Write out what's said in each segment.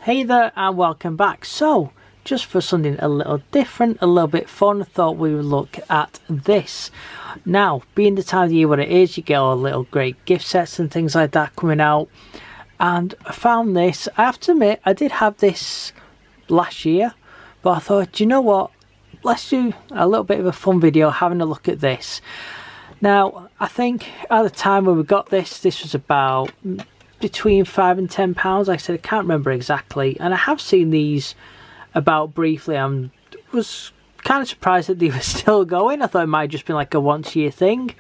Hey there and welcome back. So, just for something a little different, a little bit fun, thought we would look at this. Now, being the time of the year what it is, you get all little great gift sets and things like that coming out. And I found this. I have to admit, I did have this last year, but I thought, do you know what? Let's do a little bit of a fun video having a look at this. Now, I think at the time when we got this was about between £5 and £10. Like I said, I can't remember exactly, and I have seen these about briefly. I was kind of surprised that they were still going. I thought it might have just been like a once a year thing,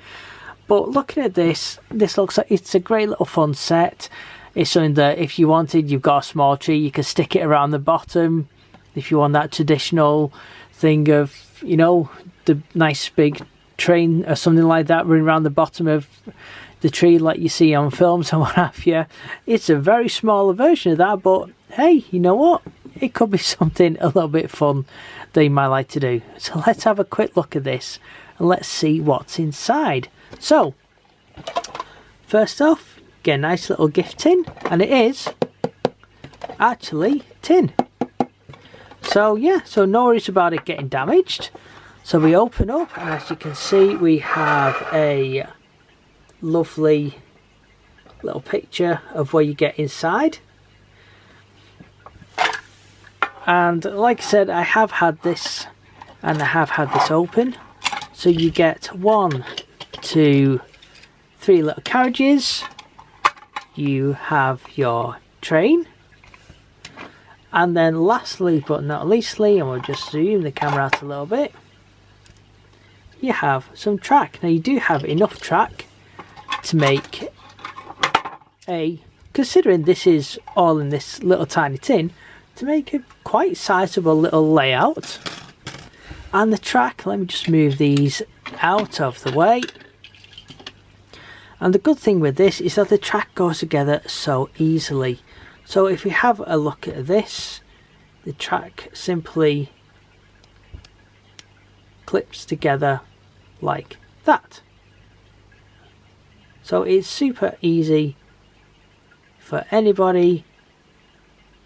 but looking at this looks like it's a great little fun set. It's something that if you wanted, you've got a small tree, you can stick it around the bottom if you want that traditional thing of, you know, the nice big train or something like that running around the bottom of the tree like you see on films and what have you. It's a very smaller version of that, but hey, you know what? It could be something a little bit fun that you might like to do. So let's have a quick look at this and let's see what's inside. So, first off, get a nice little gift tin, and it is actually tin. So yeah, so no worries about it getting damaged. So we open up, and as you can see, we have a lovely little picture of what you get inside. And like I said, I have had this, and I have had this open. So you get 1, 2, 3 little carriages. You have your train. And then lastly but not leastly, and we'll just zoom the camera out a little bit, you have some track. Now you do have enough track to make considering this is all in this little tiny tin, to make a quite sizable little layout. And the track, let me just move these out of the way. And the good thing with this is that the track goes together so easily. So if we have a look at this, the track simply clips together like that. So it's super easy for anybody,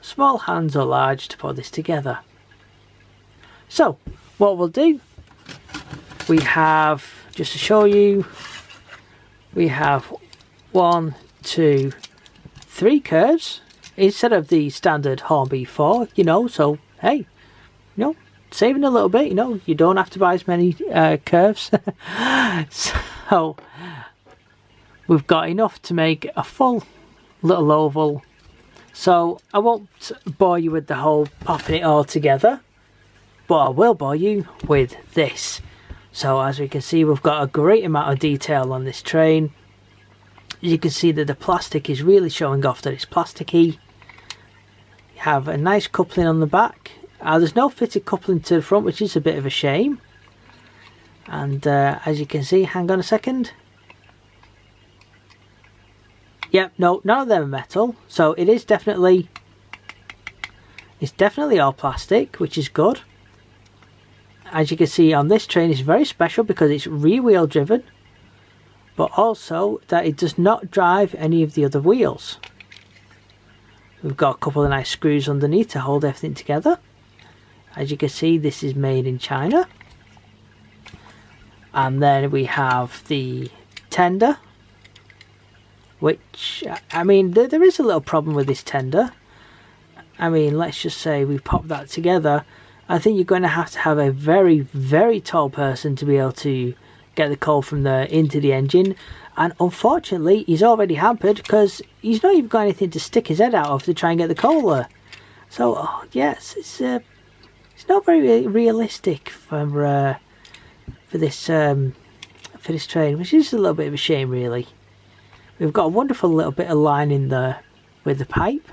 small hands or large, to put this together. So what we'll do, we have, just to show you, we have 1, 2, 3 curves instead of the standard Hornby 4, you know, so hey, you know, saving a little bit, you know, you don't have to buy as many curves. So we've got enough to make a full little oval. So I won't bore you with the whole popping it all together, but I will bore you with this. So as we can see, we've got a great amount of detail on this train. You can see that the plastic is really showing off that it's plasticky. You have a nice coupling on the back. There's no fitted coupling to the front, which is a bit of a shame. And as you can see, hang on a second. Yep, no, none of them are metal. So it is definitely, it's definitely all plastic, which is good. As you can see on this train, it's very special because it's rear wheel driven, but also that it does not drive any of the other wheels. We've got a couple of nice screws underneath to hold everything together. As you can see, this is made in China. And then we have the tender, which, I mean, there is a little problem with this tender. I mean, let's just say we pop that together. I think you're going to have a very, very tall person to be able to get the coal from there into the engine. And unfortunately, he's already hampered because he's not even got anything to stick his head out of to try and get the coal there. So, yes, it's not very realistic for this train, which is a little bit of a shame, really. We've got a wonderful little bit of line in there with the pipe,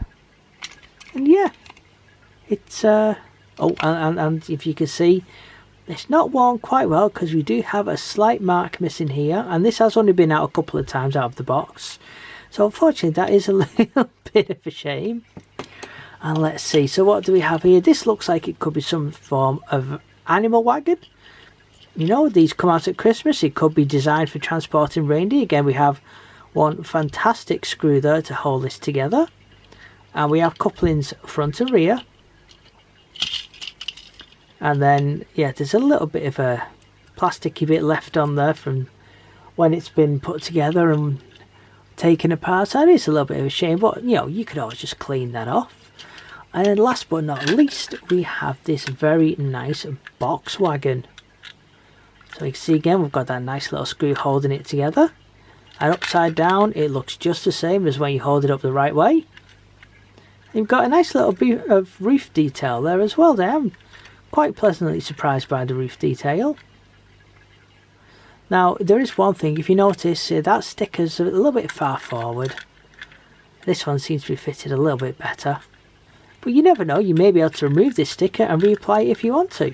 and yeah, it's oh, and if you can see, it's not worn quite well because we do have a slight mark missing here, and this has only been out a couple of times out of the box, so unfortunately that is a little bit of a shame. And let's see, so what do we have here? This looks like it could be some form of animal wagon. You know, these come out at Christmas. It could be designed for transporting reindeer. Again, we have one fantastic screw there to hold this together. and we have couplings front and rear. And then, yeah, there's a little bit of a plasticky bit left on there from when it's been put together and taken apart. So that is a little bit of a shame, but you know, you could always just clean that off. And then last but not least, we have this very nice box wagon. So you can see again, we've got that nice little screw holding it together. And upside down, it looks just the same as when you hold it up the right way. You've got a nice little bit of roof detail there as well. I'm quite pleasantly surprised by the roof detail. Now, there is one thing, if you notice, that sticker's a little bit far forward. This one seems to be fitted a little bit better. But you never know, you may be able to remove this sticker and reapply it if you want to.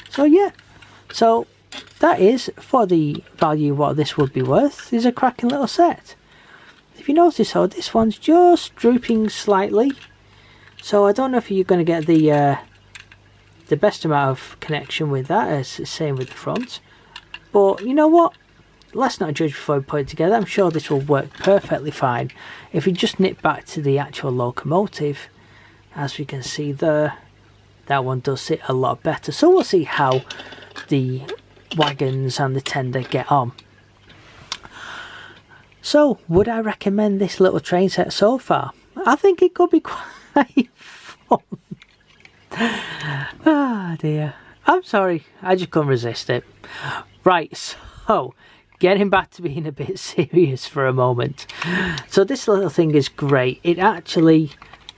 So yeah, so that is, for the value of what this would be worth, is a cracking little set. If you notice though, this one's just drooping slightly. So I don't know if you're going to get the best amount of connection with that, as the same with the front. But you know what? Let's not judge before we put it together. I'm sure this will work perfectly fine. If we just nip back to the actual locomotive, as we can see there, that one does sit a lot better. So we'll see how the wagons and the tender get on. So, would I recommend this little train set so far? I think it could be quite fun. Ah dear. I'm sorry, I just couldn't resist it. Right, so getting back to being a bit serious for a moment. So this little thing is great. It actually,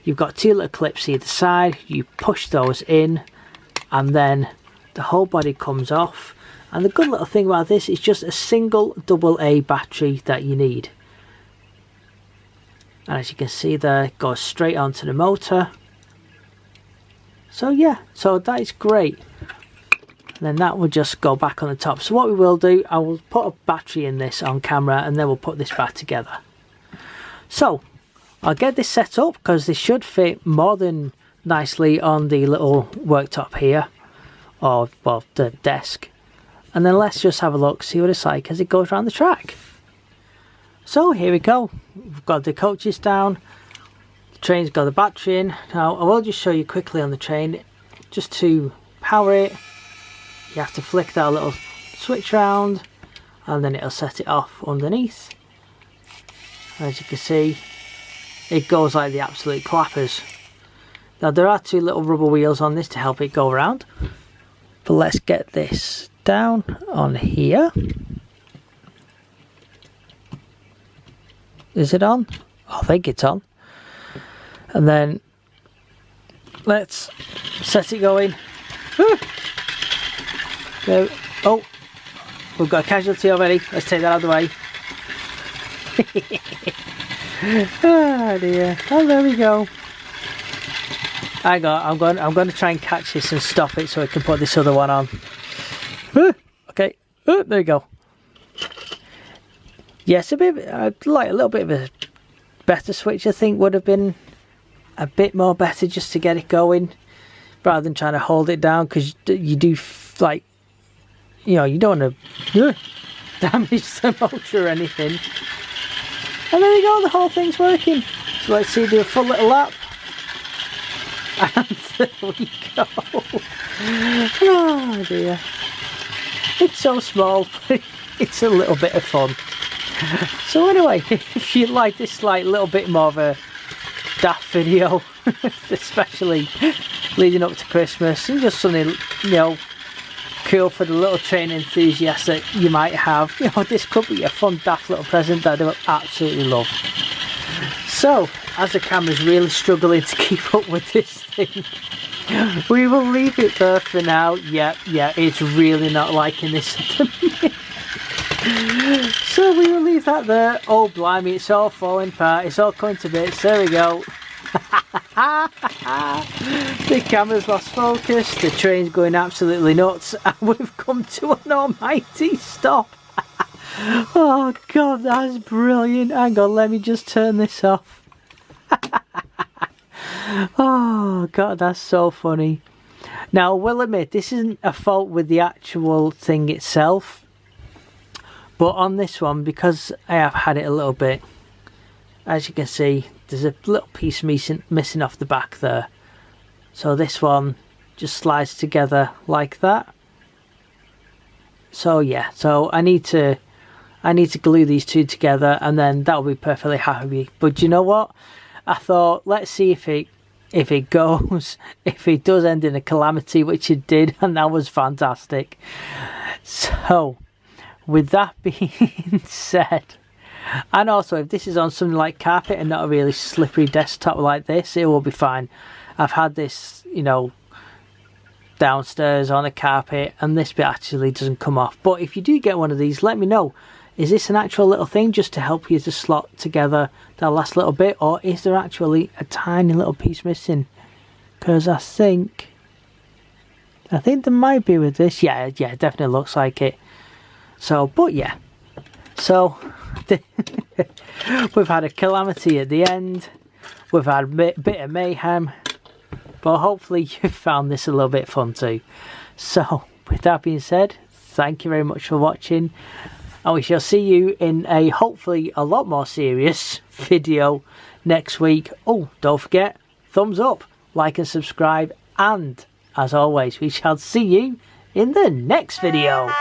you've got two little clips either side, you push those in and then the whole body comes off. And the good little thing about this is just a single AA battery that you need. And as you can see there, it goes straight onto the motor. So yeah, so that is great. And then that will just go back on the top. So what we will do, I will put a battery in this on camera and then we'll put this back together. So I'll get this set up because this should fit more than nicely on the little worktop here, or well, the desk. And then let's just have a look, see what it's like as it goes around the track. So here we go. We've got the coaches down. The train's got the battery in. Now I will just show you quickly on the train. Just to power it, you have to flick that little switch around and then it'll set it off underneath. As you can see, it goes like the absolute clappers. Now there are two little rubber wheels on this to help it go around. But let's get this down on here. Is it on? I think it's on. And then let's set it going. Woo! There. Oh, we've got a casualty already. Let's take that out of the way. Oh dear. Oh, there we go. Hang on, I'm going to try and catch this and stop it so I can put this other one on. Okay, there we go. Yes, a bit, like a little bit of a better switch. I think would have been a bit more better just to get it going, rather than trying to hold it down, because you do like, you know, you don't want to damage the motor or anything. And there we go, the whole thing's working. So let's see, do a full little lap. And there we go. Oh dear. It's so small, but it's a little bit of fun. So anyway, if you like this like little bit more of a daft video, especially leading up to Christmas, and just something, you know, cool for the little train enthusiast that you might have, you know, this could be a fun daft little present that I would absolutely love. So, as the camera's really struggling to keep up with this thing, we will leave it there for now. Yeah, it's really not liking this at the minute. So we will leave that there. Oh blimey, it's all falling apart, it's all coming to bits. There we go. The camera's lost focus, the train's going absolutely nuts, and we've come to an almighty stop. Oh god, that's brilliant. Hang on, let me just turn this off. Oh god, that's so funny. Now I will admit, this isn't a fault with the actual thing itself, but on this one, because I have had it a little bit as you can see, there's a little piece missing off the back there. So this one just slides together like that. So yeah, so I need to glue these two together, and then that'll be perfectly happy. But you know what? I thought, let's see if it goes, if it does end in a calamity, which it did, and that was fantastic. So, with that being said, and also if this is on something like carpet and not a really slippery desktop like this, it will be fine. I've had this, you know, downstairs on a carpet, and this bit actually doesn't come off. But if you do get one of these, let me know. Is this an actual little thing just to help you to slot together that last little bit, or is there actually a tiny little piece missing? Because I think there might be with this. Yeah, it definitely looks like it. So, but yeah. So, we've had a calamity at the end. We've had a bit of mayhem. But hopefully you found this a little bit fun too. So, with that being said, thank you very much for watching. And we shall see you in a hopefully a lot more serious video next week. Oh, don't forget, thumbs up, like and subscribe. And as always, we shall see you in the next video.